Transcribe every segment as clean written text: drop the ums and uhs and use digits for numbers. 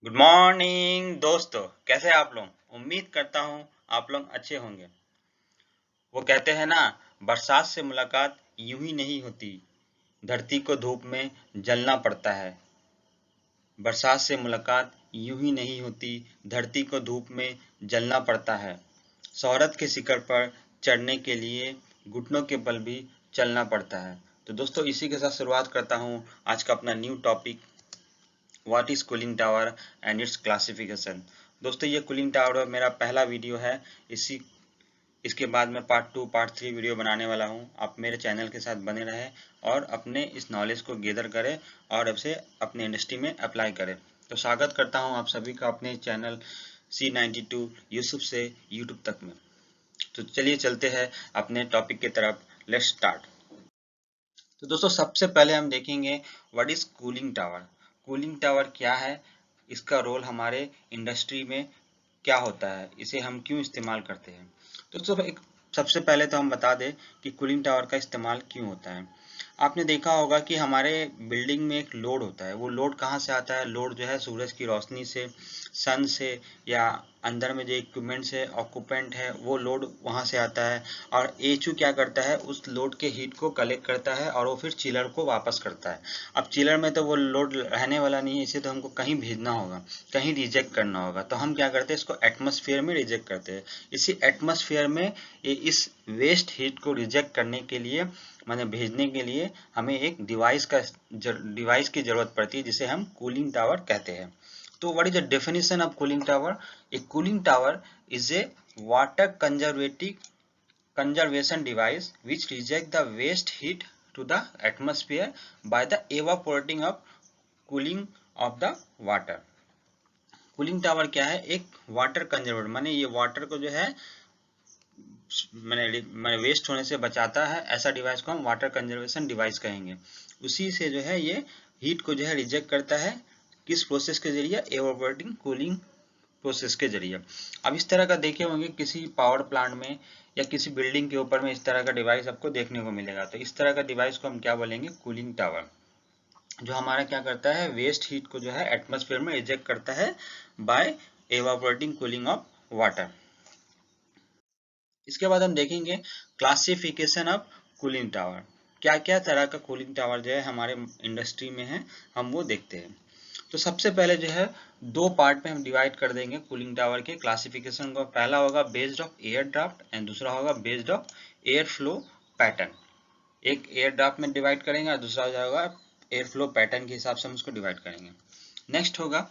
Good morning दोस्तों, कैसे आप लोग। उम्मीद करता हूँ आप लोग अच्छे होंगे। वो कहते हैं ना, बरसात से मुलाकात यूं ही नहीं होती, धरती को धूप में जलना पड़ता है। बरसात से मुलाकात यूं ही नहीं होती, धरती को धूप में जलना पड़ता है। शोहरत के शिखर पर चढ़ने के लिए घुटनों के बल भी चलना पड़ता है। तो दोस्तों, इसी के साथ शुरुआत करता हूँ आज का अपना new topic, what is cooling tower and it's classification. दोस्तों, ये कूलिंग टावर मेरा पहला वीडियो है। इसके बाद मैं पार्ट 2 पार्ट 3 वीडियो बनाने वाला हूँ। आप मेरे चैनल के साथ बने रहें और अपने इस नॉलेज को गैदर करें और उसे अपने इंडस्ट्री में अप्लाई करें। तो स्वागत करता हूँ आप सभी का अपने चैनल C92 यूसुफ से यूट्यूब तक में। तो चलिए चलते हैं अपने टॉपिक की तरफ। Let's start. तो दोस्तों, सबसे पहले हम देखेंगे what is cooling tower. Cooling tower क्या है, इसका रोल हमारे इंडस्ट्री में क्या होता है, इसे हम क्यों इस्तेमाल करते हैं। तो दोस्तों, सबसे पहले तो हम बता दें कि कूलिंग टावर का इस्तेमाल क्यों होता है। आपने देखा होगा कि हमारे बिल्डिंग में एक लोड होता है। वो लोड कहाँ से आता है? लोड जो है सूरज की रोशनी से, सन से, या अंदर में जो इक्विपमेंट्स है, ऑक्यूपेंट है, वो लोड वहाँ से आता है। और एचयू क्या करता है, उस लोड के हीट को कलेक्ट करता है और वो फिर चिलर को वापस करता है। अब चिलर में तो वो लोड रहने वाला नहीं है, इसे तो हमको कहीं भेजना होगा, कहीं रिजेक्ट करना होगा। तो हम क्या करते हैं, इसको एटमॉस्फेयर में रिजेक्ट करते हैं। इसी एटमॉस्फेयर में इस वेस्ट हीट को रिजेक्ट करने के लिए, माने भेजने के लिए, हमें एक डिवाइस की जरूरत पड़ती है, जिसे हम कूलिंग टावर कहते हैं। तो what is the definition of cooling tower? A cooling tower is a water conservation device which reject the waste heat to the atmosphere by the evaporating of cooling of the water। Cooling tower क्या है? एक water conservator, माने ये water को जो है मैंने waste होने से बचाता है। ऐसा डिवाइस को हम वाटर कंजर्वेशन डिवाइस कहेंगे। उसी से जो है ये हीट को जो है रिजेक्ट करता है। किस प्रोसेस के जरिए? एवोपोरेटिंग कूलिंग प्रोसेस के जरिए। अब इस तरह का देखे होंगे किसी पावर प्लांट में या किसी बिल्डिंग के ऊपर में इस तरह का डिवाइस आपको देखने को मिलेगा। तो इस तरह का डिवाइस को हम क्या बोलेंगे? Cooling tower. जो हमारा क्या करता है, वेस्ट हीट को जो है एटमॉस्फेयर में रिजेक्ट करता है बाय एवापोरेटिंग कूलिंग ऑफ वाटर। इसके बाद हम देखेंगे क्लासिफिकेशन ऑफ कूलिंग टावर। क्या क्या तरह का कूलिंग टावर जो है हमारे इंडस्ट्री में है, हम वो देखते हैं। तो सबसे पहले जो है दो पार्ट में हम डिवाइड कर देंगे कूलिंग टावर के क्लासिफिकेशन को। पहला होगा based of air draft and दूसरा होगा based of air flow pattern. एक एयर ड्राफ्ट में डिवाइड करेंगे और दूसरा हो जाएगा एयर फ्लो पैटर्न के हिसाब से हम उसको डिवाइड करेंगे। नेक्स्ट होगा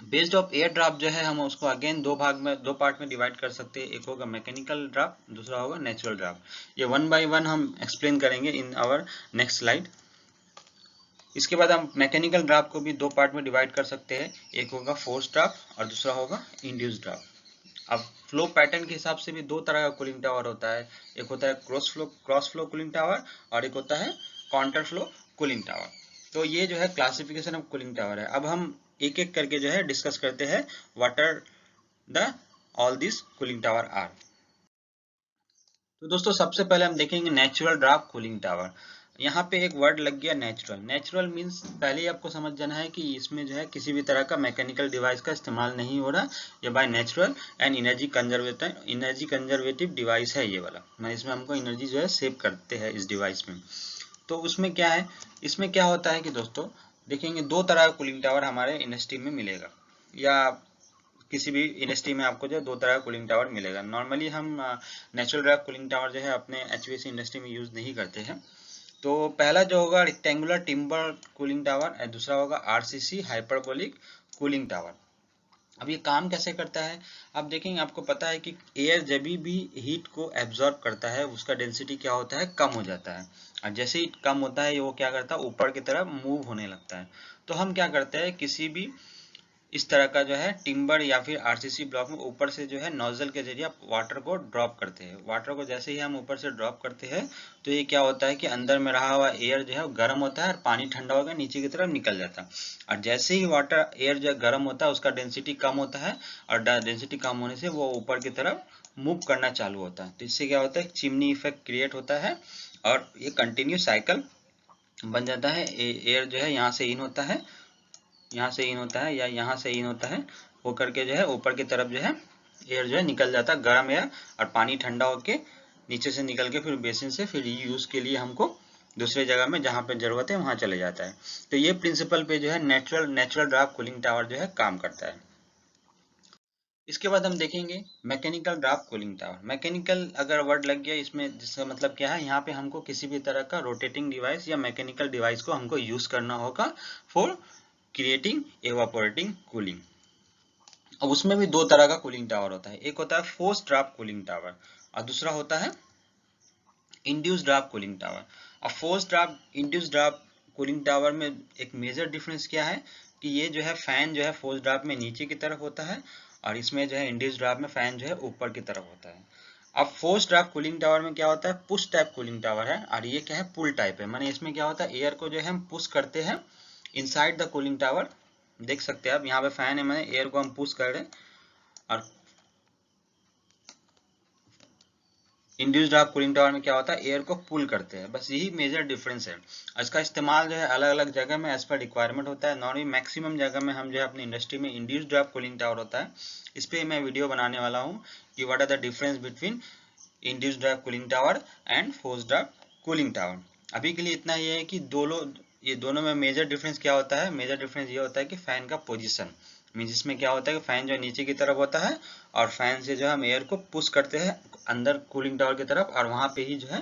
बेस्ड ऑफ एयर ड्राफ्ट, जो है हम उसको अगेन दो पार्ट में डिवाइड कर सकते हैं। एक होगा मैकेनिकल ड्राफ्ट, दूसरा होगा नेचुरल ड्राफ्ट। ये वन बाय वन हम एक्सप्लेन करेंगे इन आवर नेक्स्ट स्लाइड। इसके बाद हम मैकेनिकल ड्राफ्ट को भी दो पार्ट में डिवाइड कर सकते हैं। एक होगा फोर्स ड्राफ्ट और दूसरा होगा इंड्यूस ड्राफ्ट। अब फ्लो पैटर्न के हिसाब से भी दो तरह का कूलिंग टावर होता है। एक होता है क्रॉस फ्लो कूलिंग टावर और एक होता है काउंटर फ्लो कूलिंग टावर। तो ये जो है क्लासिफिकेशन ऑफ कूलिंग टावर है। अब हम एक एक करके जो है डिस्कस करते हैं what are the all this cooling tower are. तो दोस्तों, सबसे पहले हम देखेंगे नेचुरल ड्राफ्ट कूलिंग टावर। यहाँ पे एक वर्ड लग गया नेचुरल। नेचुरल मींस पहले ही आपको समझ जाना है कि इसमें जो है किसी भी तरह का मैकेनिकल डिवाइस का इस्तेमाल नहीं हो रहा। ये by natural and energy conservative device है ये वाला। मैं इसमें हमको एनर्जी जो है सेव करते हैं इस डिवाइस में। तो उसमें क्या है, इसमें क्या होता है कि दोस्तों देखेंगे दो तरह का कूलिंग टावर हमारे इंडस्ट्री में मिलेगा, या किसी भी इंडस्ट्री में आपको जो है दो तरह का कूलिंग टावर मिलेगा। नॉर्मली हम नेचुरल ड्राफ्ट कूलिंग टावर जो है अपने एचवीएसी इंडस्ट्री में यूज नहीं करते हैं। तो पहला जो होगा रेक्टेंगुलर टिम्बर कूलिंग टावर और दूसरा होगा आरसीसी हाइपरबोलिक कूलिंग टावर। अब ये काम कैसे करता है, आप देखेंगे आपको पता है कि एयर जब भी हीट को एब्जॉर्ब करता है उसका डेंसिटी क्या होता है, कम हो जाता है। और जैसे ही कम होता है वो क्या करता है, ऊपर की तरफ मूव होने लगता है। तो हम क्या करते हैं, किसी भी इस तरह का जो है टिम्बर या फिर आरसीसी ब्लॉक में ऊपर से जो है नोजल के जरिए आप वाटर को ड्रॉप करते हैं। वाटर को जैसे ही हम ऊपर से ड्रॉप करते हैं तो ये क्या होता है कि अंदर में रहा हुआ एयर जो है गर्म होता है और पानी ठंडा होकर नीचे की तरफ निकल जाता है। और जैसे ही वाटर एयर जो गर्म होता है उसका डेंसिटी कम होता है और डेंसिटी कम होने से वो ऊपर की तरफ मूव करना चालू होता है। तो इससे क्या होता है, चिमनी इफेक्ट क्रिएट होता है और ये कंटिन्यू साइकिल बन जाता है। एयर जो है यहाँ से इन होता है यहाँ से इन होता है या यहाँ से इन होता है, वो करके जो है ऊपर की तरफ जो है एयर जो है निकल जाता है, गर्म एयर, और पानी ठंडा होके नीचे से निकल के फिर बेसिन से फिर यूज़ के लिए हमको दूसरे जगह में जहाँ पे ज़रूरत है वहाँ चले जाता है। तो ये प्रिंसिपल पे जो है नेचुरल ड्राफ्ट कूलिंग टावर जो है काम करता है। इसके बाद हम देखेंगे mechanical draft cooling tower. Mechanical अगर वर्ड लग गया इसमें, जिसका मतलब क्या है, यहाँ पे हमको किसी भी तरह का रोटेटिंग डिवाइस या मैकेनिकल डिवाइस को हमको यूज़ करना होगा फॉर क्रिएटिंग एवापोरेटिंग कूलिंग। अब उसमें भी दो तरह का कूलिंग टावर होता है, एक होता है फोर्स ड्राफ्ट कूलिंग टावर और दूसरा होता है इंड्यूस ड्राफ्ट कूलिंग टावर। अब force draft induce draft cooling tower में एक मेजर डिफरेंस क्या है कि ये जो है फैन जो है फोर्स ड्राफ्ट में नीचे की तरफ होता है और इसमें जो है इंड्यूस ड्राफ्ट में फैन जो है ऊपर की तरफ होता है। अब फोर्स ड्राफ्ट कूलिंग टावर में क्या होता है, पुश टाइप कूलिंग टावर है और ये क्या है, पुल टाइप है। माने इसमें क्या होता है, एयर को जो है हम पुश करते हैं इनसाइड द कूलिंग टावर। देख सकते हैं आप यहाँ पे फैन है, मैंने एयर को हम पुश कर रहे हैं, और इंड्यूस्ड ड्राफ्ट कूलिंग टावर में क्या होता है, एयर को पुल करते हैं। बस यही मेजर डिफरेंस है। इसका इस्तेमाल जो है अलग अलग जगह में एज पर रिक्वायरमेंट होता है। नॉर्मली मैक्सिमम जगह में हम जो है अपनी इंडस्ट्री में इंड्यूस्ड ड्राफ्ट कूलिंग टावर होता है। इस पर मैं वीडियो बनाने वाला हूँ कि what are the difference between induced draft cooling tower and forced draft cooling tower. अभी के लिए इतना ही है कि ये दोनों में मेजर डिफरेंस क्या होता है। मेजर डिफरेंस ये होता है कि फैन का पोजीशन, मीन जिसमें क्या होता है कि फैन जो नीचे की तरफ होता है और फैन से जो हम एयर को पुश करते हैं अंदर कूलिंग टावर की तरफ, और वहां पे ही जो है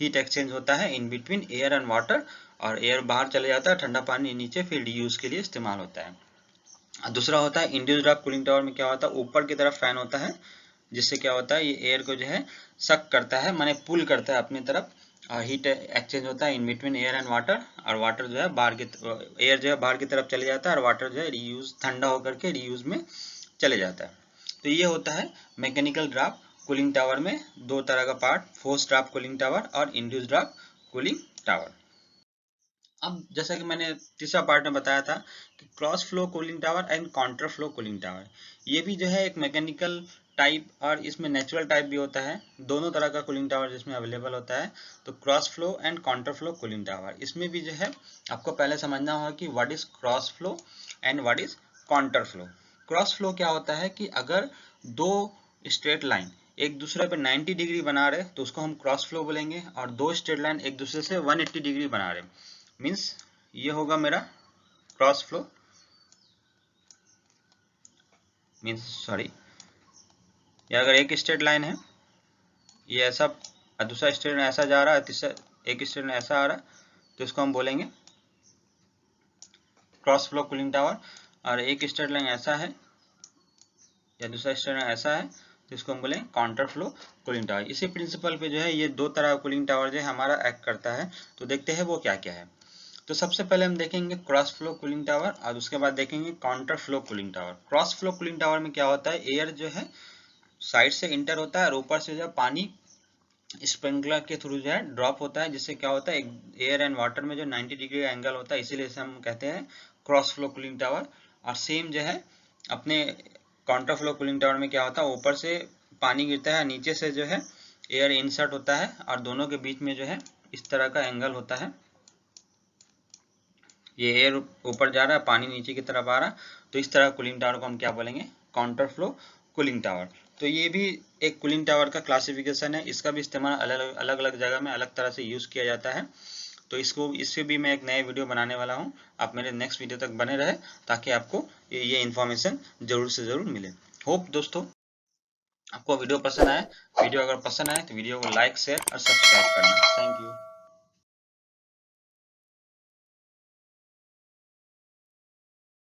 हीट एक्सचेंज होता है in between air and water, और एयर बाहर चले जाता है, ठंडा पानी नीचे फिर यूज के लिए इस्तेमाल होता है। दूसरा होता है इंड्यूस्ड ड्राफ्ट कूलिंग टावर में क्या होता है, ऊपर की तरफ फैन होता है जिससे क्या होता है ये एयर को जो है सक करता है, माने पुल करता है अपनी तरफ, और हीट एक्सचेंज होता है in between air and water, और वाटर जो है बाहर की एयर जो है बाहर की तरफ चले जाता है और वाटर जो है रीयूज ठंडा होकर के रीयूज में चले जाता है। तो ये होता है मैकेनिकल ड्राफ्ट कूलिंग टावर में दो तरह का part, force draft cooling tower और इंड्यूस्ड ड्राफ्ट कूलिंग टावर। अब जैसा कि मैंने तीसरा पार्ट में बताया था कि cross flow cooling tower and counter flow cooling tower, ये भी जो है एक मैकेनिकल टाइप और इसमें नेचुरल टाइप भी होता है। दोनों तरह का कूलिंग टावर जिसमें अवेलेबल होता है। तो cross flow and counter flow cooling tower, इसमें भी जो है आपको पहले समझना होगा कि what is cross flow and what is counter flow. Cross flow क्या होता है कि अगर दो स्ट्रेट लाइन एक दूसरे पे 90 डिग्री बना रहे तो उसको हम क्रॉस फ्लो बोलेंगे, और दो स्ट्रेट लाइन एक दूसरे से 180 डिग्री बना रहे, मीन्स ये होगा मेरा क्रॉस फ्लो, मीन्स सॉरी, या अगर एक स्ट्रेट लाइन है ये ऐसा और दूसरा स्ट्रेट लाइन ऐसा जा रहा है, तीसरा एक स्ट्रेट लाइन ऐसा आ रहा है, तो इसको हम बोलेंगे क्रॉस फ्लो कूलिंग टावर। और एक स्ट्रेट लाइन ऐसा है या दूसरा स्ट्रेट लाइन ऐसा है तो इसको हम बोलेंगे काउंटर फ्लो कूलिंग टावर। इसी प्रिंसिपल पे जो है ये दो तरह का कूलिंग टावर जो है हमारा एक्ट करता है। तो देखते हैं वो क्या क्या है। तो सबसे पहले हम देखेंगे क्रॉस फ्लो कूलिंग टावर और उसके बाद देखेंगे counter flow cooling tower. Cross flow cooling tower में क्या होता है, एयर जो है साइड से इंटर होता है और ऊपर से जो पानी स्प्रिंकलर के थ्रू जो है ड्रॉप होता है, जिससे क्या होता है एयर एंड वाटर में जो 90 डिग्री का एंगल होता है, इसीलिए इसे हम कहते हैं क्रॉस फ्लो कूलिंग टावर। और सेम जो है अपने काउंटर फ्लो कूलिंग टावर में क्या होता है, ऊपर से पानी गिरता है, नीचे से जो है एयर इंसर्ट होता है और दोनों के बीच में जो है इस तरह का एंगल होता है। ये एयर ऊपर जा रहा है, पानी नीचे की तरफ आ रहा है, तो इस तरह कूलिंग टावर को हम क्या बोलेंगे, काउंटर फ्लो कूलिंग टावर। तो ये भी एक कूलिंग टावर का क्लासिफिकेशन है। इसका भी इस्तेमाल अलग अलग जगह में अलग तरह से यूज़ किया जाता है। तो इससे भी मैं एक नए वीडियो बनाने वाला हूँ। आप मेरे नेक्स्ट वीडियो तक बने रहे ताकि आपको ये इन्फॉर्मेशन ज़रूर से ज़रूर मिले। होप दोस्तों आपको वीडियो पसंद आए। वीडियो अगर पसंद आए तो वीडियो को लाइक शेयर और सब्सक्राइब करना। Thank you.